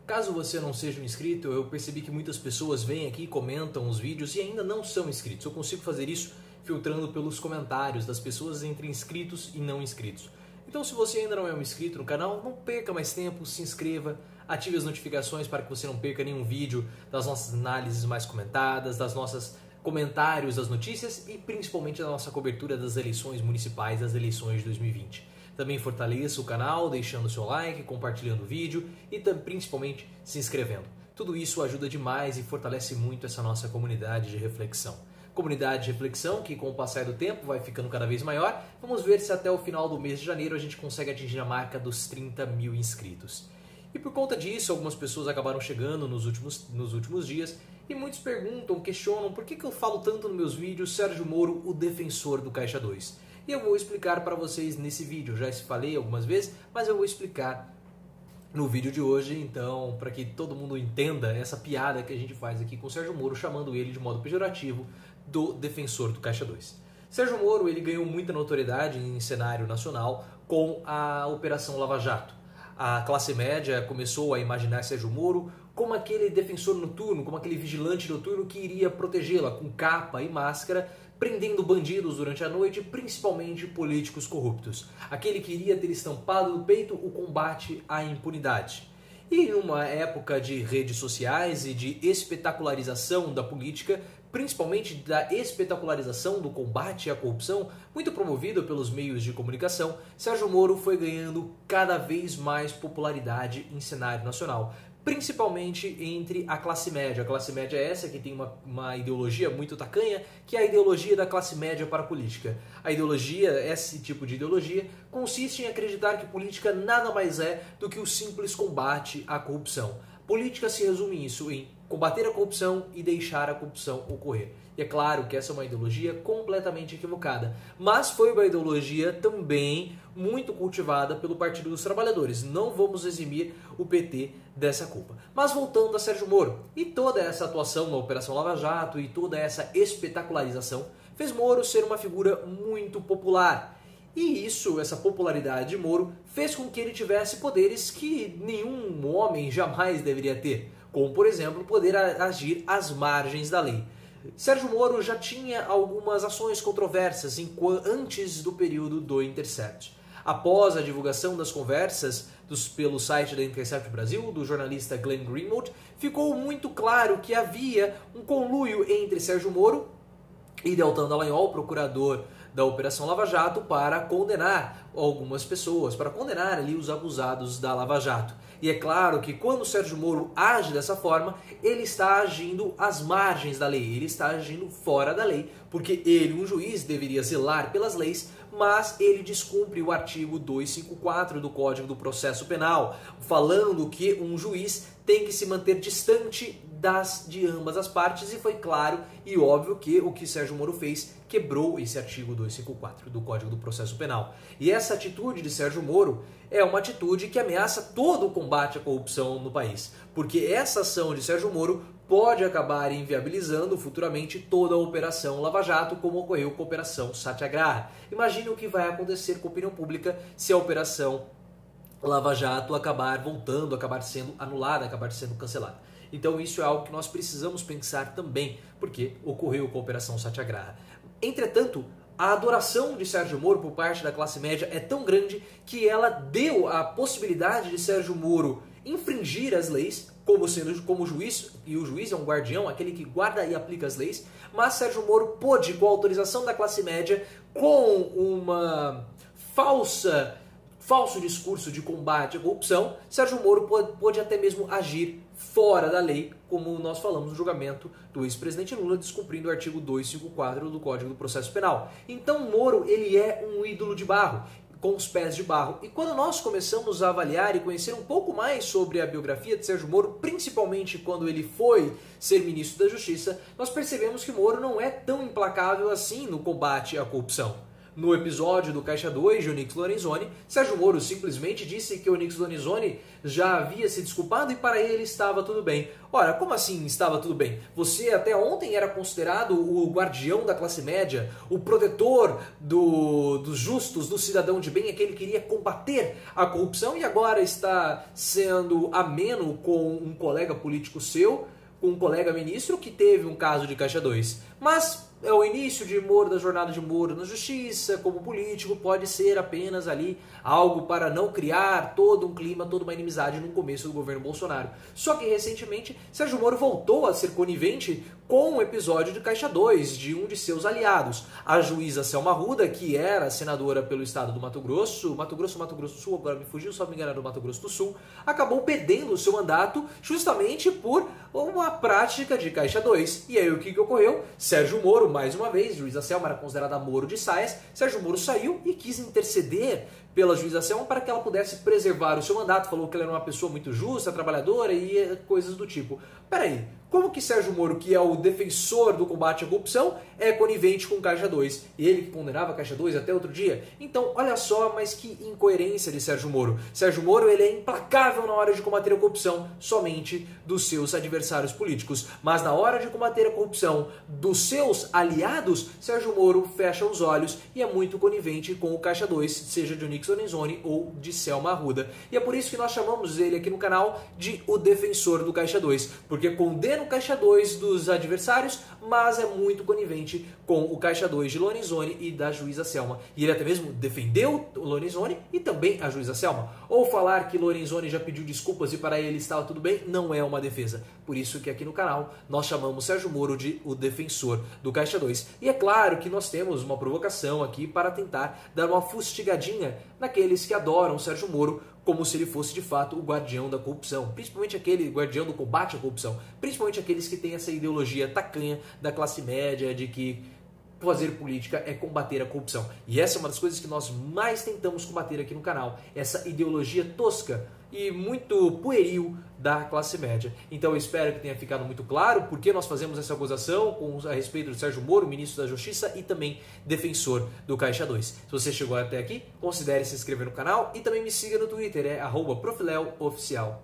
caso você não seja um inscrito, eu percebi que muitas pessoas vêm aqui, comentam os vídeos e ainda não são inscritos. Eu consigo fazer isso filtrando pelos comentários das pessoas entre inscritos e não inscritos. Então, se você ainda não é um inscrito no canal, não perca mais tempo, se inscreva, ative as notificações para que você não perca nenhum vídeo das nossas análises mais comentadas, das nossas comentários das notícias e principalmente da nossa cobertura das eleições municipais, das eleições de 2020. Também fortaleça o canal, deixando seu like, compartilhando o vídeo e principalmente se inscrevendo. Tudo isso ajuda demais e fortalece muito essa nossa comunidade de reflexão. Comunidade de reflexão que com o passar do tempo vai ficando cada vez maior. Vamos ver se até o final do mês de janeiro a gente consegue atingir a marca dos 30 mil inscritos. E por conta disso, algumas pessoas acabaram chegando nos últimos dias e muitos perguntam, questionam por que eu falo tanto nos meus vídeos Sérgio Moro, o defensor do Caixa 2. E eu vou explicar para vocês nesse vídeo. Já falei algumas vezes, mas eu vou explicar no vídeo de hoje, então, para que todo mundo entenda essa piada que a gente faz aqui com o Sérgio Moro, chamando ele de modo pejorativo do defensor do Caixa 2. Sérgio Moro, ele ganhou muita notoriedade em cenário nacional com a Operação Lava Jato. A classe média começou a imaginar Sérgio Moro como aquele defensor noturno, como aquele vigilante noturno que iria protegê-la com capa e máscara, prendendo bandidos durante a noite, principalmente políticos corruptos. Aquele que iria ter estampado no peito o combate à impunidade. E em uma época de redes sociais e de espetacularização da política, principalmente da espetacularização do combate à corrupção, muito promovido pelos meios de comunicação, Sérgio Moro foi ganhando cada vez mais popularidade em cenário nacional, principalmente entre a classe média. A classe média é essa que tem uma ideologia muito tacanha, que é a ideologia da classe média para a política. A ideologia, esse tipo de ideologia, consiste em acreditar que política nada mais é do que o simples combate à corrupção. Política se resume isso em combater a corrupção e deixar a corrupção ocorrer. E é claro que essa é uma ideologia completamente equivocada, mas foi uma ideologia também muito cultivada pelo Partido dos Trabalhadores. Não vamos eximir o PT dessa culpa. Mas voltando a Sérgio Moro, e toda essa atuação na Operação Lava Jato e toda essa espetacularização fez Moro ser uma figura muito popular. E isso, essa popularidade de Moro, fez com que ele tivesse poderes que nenhum homem jamais deveria ter, como, por exemplo, poder agir às margens da lei. Sérgio Moro já tinha algumas ações controversas antes do período do Intercept. Após a divulgação das conversas pelo site da Intercept Brasil, do jornalista Glenn Greenwald, ficou muito claro que havia um conluio entre Sérgio Moro e Deltan Dallagnol, procurador da Operação Lava Jato, para condenar algumas pessoas, para condenar ali os acusados da Lava Jato. E é claro que quando o Sérgio Moro age dessa forma, ele está agindo às margens da lei, ele está agindo fora da lei, porque ele, um juiz, deveria zelar pelas leis, mas ele descumpre o artigo 254 do Código do Processo Penal, falando que um juiz tem que se manter distante de ambas as partes, e foi claro e óbvio que o que Sérgio Moro fez quebrou esse artigo 254 do Código do Processo Penal. E essa atitude de Sérgio Moro é uma atitude que ameaça todo o combate à corrupção no país, porque essa ação de Sérgio Moro pode acabar inviabilizando futuramente toda a Operação Lava Jato, como ocorreu com a Operação Satyagraha. Imagine o que vai acontecer com a opinião pública se a Operação Lava Jato acabar voltando, acabar sendo anulada, acabar sendo cancelada. Então isso é algo que nós precisamos pensar também, porque ocorreu com a Operação Satyagraha. Entretanto, a adoração de Sérgio Moro por parte da classe média é tão grande que ela deu a possibilidade de Sérgio Moro infringir as leis, como juiz, e o juiz é um guardião, aquele que guarda e aplica as leis, mas Sérgio Moro pôde, com a autorização da classe média, com uma falso discurso de combate à corrupção, Sérgio Moro pôde até mesmo agir fora da lei, como nós falamos no julgamento do ex-presidente Lula, descumprindo o artigo 254 do Código do Processo Penal. Então Moro, ele é um ídolo de barro, com os pés de barro. E quando nós começamos a avaliar e conhecer um pouco mais sobre a biografia de Sérgio Moro, principalmente quando ele foi ser ministro da Justiça, nós percebemos que Moro não é tão implacável assim no combate à corrupção. no episódio do Caixa 2 de Onyx Lorenzoni, Sérgio Moro simplesmente disse que Onyx Lorenzoni já havia se desculpado e para ele estava tudo bem. Ora, como assim estava tudo bem? Você até ontem era considerado o guardião da classe média, o protetor dos justos, do cidadão de bem, aquele que queria combater a corrupção e agora está sendo ameno com um colega político seu, com um colega ministro que teve um caso de Caixa 2. Mas é o início de Moro, da jornada de Moro na justiça, como político, pode ser apenas ali algo para não criar todo um clima, toda uma inimizade no começo do governo Bolsonaro. Só que recentemente, Sérgio Moro voltou a ser conivente com um episódio de Caixa 2 de um de seus aliados. A juíza Selma Arruda, que era senadora pelo estado do Mato Grosso do Sul, agora me fugiu, só me engano, do Mato Grosso do Sul, acabou perdendo o seu mandato justamente por uma prática de Caixa 2. E aí o que ocorreu? Sérgio Moro, mais uma vez, juíza Selma era considerada Moro de saias, Sérgio Moro saiu e quis interceder pela juíza Selma para que ela pudesse preservar o seu mandato, falou que ela era uma pessoa muito justa, trabalhadora e coisas do tipo. Peraí, como que Sérgio Moro, que é o defensor do combate à corrupção, é conivente com Caixa 2? Ele que condenava Caixa 2 até outro dia? Então, olha só, mas que incoerência de Sérgio Moro. Sérgio Moro, ele é implacável na hora de combater a corrupção somente dos seus adversários políticos. Mas na hora de combater a corrupção dos seus aliados, Sérgio Moro fecha os olhos e é muito conivente com o Caixa 2, seja de Onyx Lorenzoni ou de Selma Arruda. E é por isso que nós chamamos ele aqui no canal de o defensor do Caixa 2, porque condena o Caixa 2 dos adversários, mas é muito conivente com o Caixa 2 de Lorenzoni e da juíza Selma. E ele até mesmo defendeu o Lorenzoni e também a juíza Selma. Ou falar que Lorenzoni já pediu desculpas e para ele estava tudo bem, não é uma defesa. Por isso que aqui no canal nós chamamos Sérgio Moro de o defensor do Caixa 2. E é claro que nós temos uma provocação aqui para tentar dar uma fustigadinha naqueles que adoram Sérgio Moro, como se ele fosse de fato o guardião da corrupção, principalmente aquele guardião do combate à corrupção, principalmente aqueles que têm essa ideologia tacanha da classe média de que fazer política é combater a corrupção. E essa é uma das coisas que nós mais tentamos combater aqui no canal, essa ideologia tosca e muito pueril da classe média. Então eu espero que tenha ficado muito claro por que nós fazemos essa acusação a respeito do Sérgio Moro, ministro da Justiça e também defensor do Caixa 2. Se você chegou até aqui, considere se inscrever no canal e também me siga no Twitter, @profileooficial.